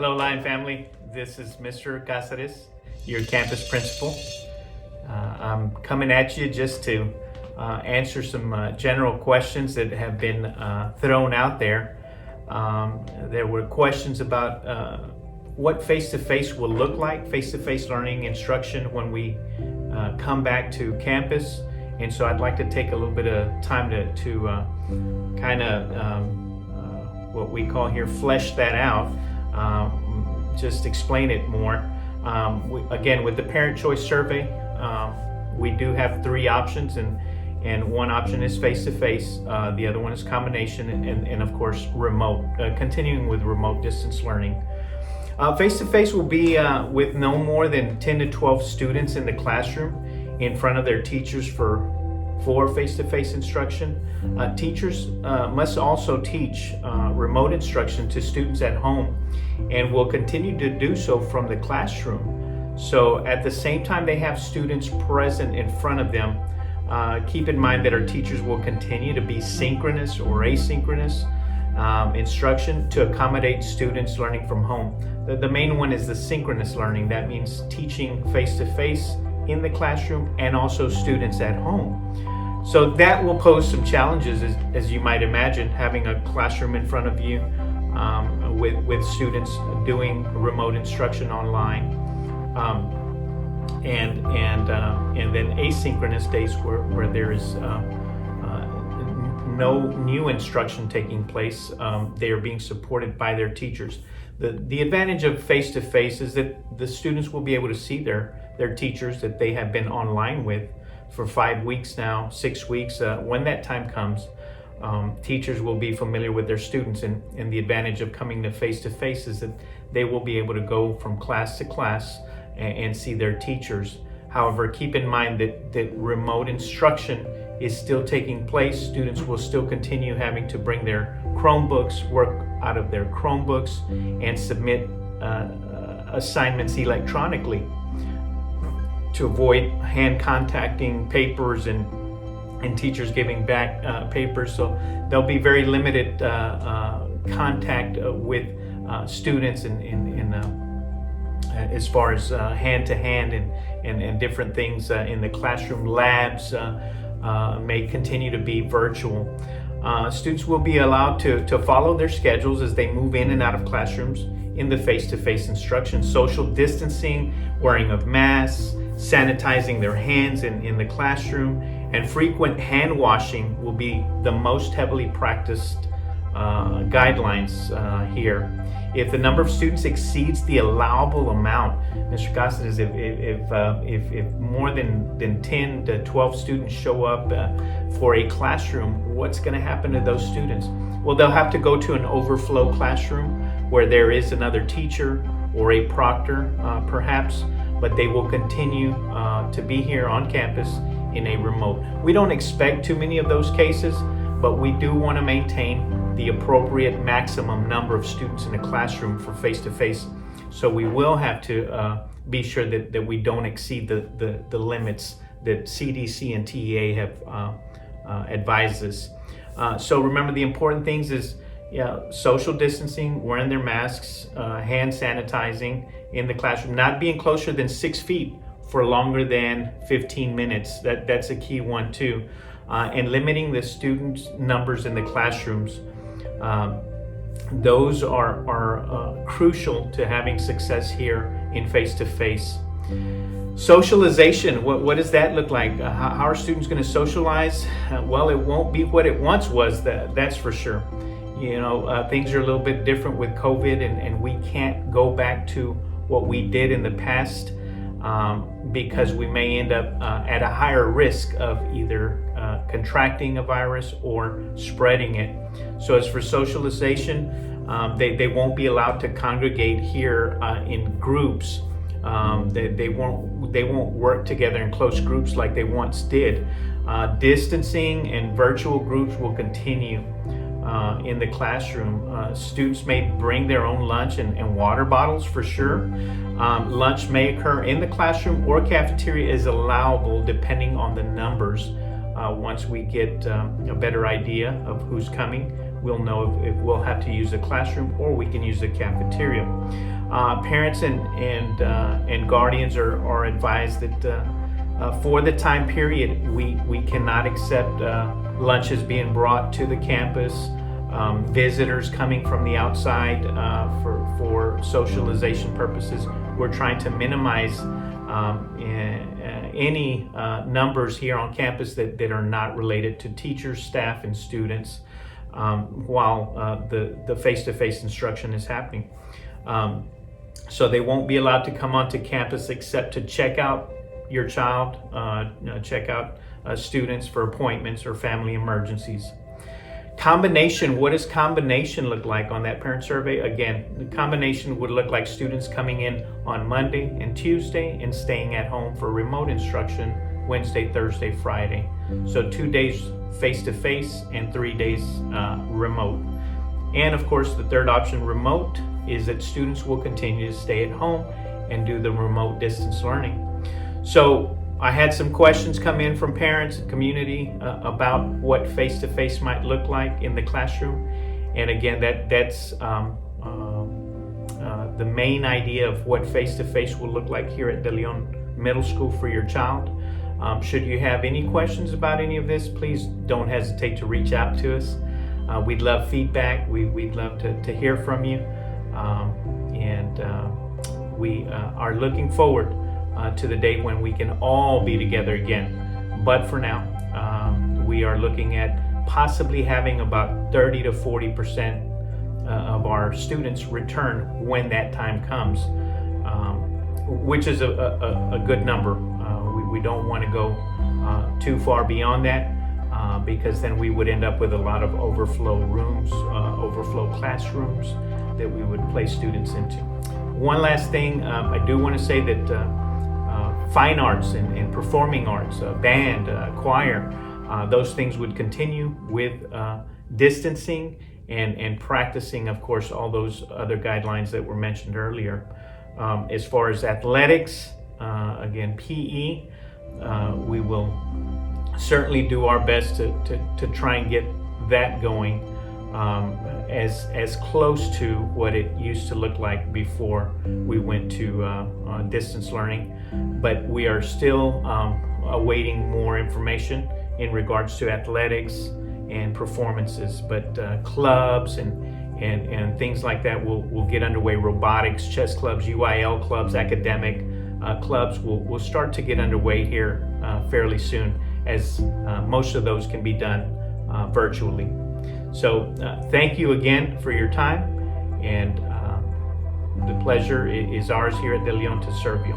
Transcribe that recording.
Hello, Lion family. This is Mr. Cazares, your campus principal. I'm coming at you just to answer some general questions that have been thrown out there. There were questions about what face-to-face will look like, face-to-face learning instruction when we come back to campus. And so I'd like to take a little bit of time to kind of what we call here flesh that out, just explain it more. Again, with the Parent Choice Survey, we do have three options, and one option is face-to-face, the other one is combination, and of course remote, continuing with remote distance learning. Face-to-face will be with no more than 10 to 12 students in the classroom in front of their teachers for face-to-face instruction. Teachers must also teach remote instruction to students at home and will continue to do so from the classroom. So at the same time they have students present in front of them, keep in mind that our teachers will continue to be synchronous or asynchronous instruction to accommodate students learning from home. The main one is the synchronous learning. That means teaching face-to-face in the classroom and also students at home. So that will pose some challenges, as you might imagine, having a classroom in front of you with students doing remote instruction online, and then asynchronous days where there is no new instruction taking place. They are being supported by their teachers. The advantage of face-to-face is that the students will be able to see their teachers that they have been online with for 5 weeks now, 6 weeks. When that time comes, teachers will be familiar with their students, and the advantage of coming to face-to-face is that they will be able to go from class to class and see their teachers. However, keep in mind that remote instruction is still taking place. Students will still continue having to bring their Chromebooks, work out of their Chromebooks, and submit assignments electronically to avoid hand contacting papers and teachers giving back papers. So there'll be very limited contact with students in as far as hand-to-hand and different things in the classroom. Labs may continue to be virtual. Students will be allowed to follow their schedules as they move in and out of classrooms in the face-to-face instruction. Social distancing, wearing of masks, sanitizing their hands in the classroom, and frequent hand washing will be the most heavily practiced guidelines here. If the number of students exceeds the allowable amount, Mr. Cazares, if more than 10 to 12 students show up for a classroom, what's going to happen to those students? Well, they'll have to go to an overflow classroom where there is another teacher or a proctor, perhaps, but they will continue to be here on campus in a remote. We don't expect too many of those cases, but we do want to maintain the appropriate maximum number of students in a classroom for face-to-face. So we will have to be sure that we don't exceed the limits that CDC and TEA have advised us. So remember, the important things is social distancing, wearing their masks, hand sanitizing in the classroom, not being closer than 6 feet for longer than 15 minutes. That's a key one too. And limiting the students' numbers in the classrooms. Those are crucial to having success here in face-to-face. Socialization, what does that look like? How are students going to socialize? Well, it won't be what it once was, that's for sure. You know, things are a little bit different with COVID, and we can't go back to what we did in the past because we may end up at a higher risk of either contracting a virus or spreading it. So as for socialization, they won't be allowed to congregate here in groups. They won't work together in close groups like they once did. Distancing and virtual groups will continue in the classroom. Students may bring their own lunch and water bottles for sure. Lunch may occur in the classroom, or cafeteria is allowable depending on the numbers. Once we get a better idea of who's coming, we'll know if we'll have to use the classroom or we can use the cafeteria. Parents and guardians are advised that for the time period, we cannot accept lunches being brought to the campus, visitors coming from the outside for socialization purposes. We're trying to minimize any numbers here on campus that are not related to teachers, staff, and students while the face-to-face instruction is happening. So they won't be allowed to come onto campus except to check out your child, check out students for appointments or family emergencies. Combination, what does combination look like on that parent survey? Again, the combination would look like students coming in on Monday and Tuesday and staying at home for remote instruction Wednesday, Thursday, Friday. So 2 days face-to-face and 3 days remote. And of course, the third option, remote, is that students will continue to stay at home and do the remote distance learning. So I had some questions come in from parents and community about what face-to-face might look like in the classroom. And again, that's the main idea of what face-to-face will look like here at De Leon Middle School for your child. Should you have any questions about any of this, please don't hesitate to reach out to us. We'd love feedback. We'd love to hear from you. We are looking forward to the day when we can all be together again. But for now, we are looking at possibly having about 30 to 40% of our students return when that time comes, which is a good number. We don't want to go too far beyond that because then we would end up with a lot of overflow rooms, overflow classrooms that we would place students into. One last thing, I do want to say that fine arts and performing arts, band, choir, those things would continue with distancing and practicing, of course, all those other guidelines that were mentioned earlier. As far as athletics, again, PE, we will certainly do our best to try and get that going as close to what it used to look like before we went to distance learning. But we are still awaiting more information in regards to athletics and performances. But clubs and things like that will get underway. Robotics, chess clubs, UIL clubs, academic clubs will start to get underway here fairly soon, as most of those can be done virtually. So thank you again for your time, and the pleasure is ours here at De Leon to serve you.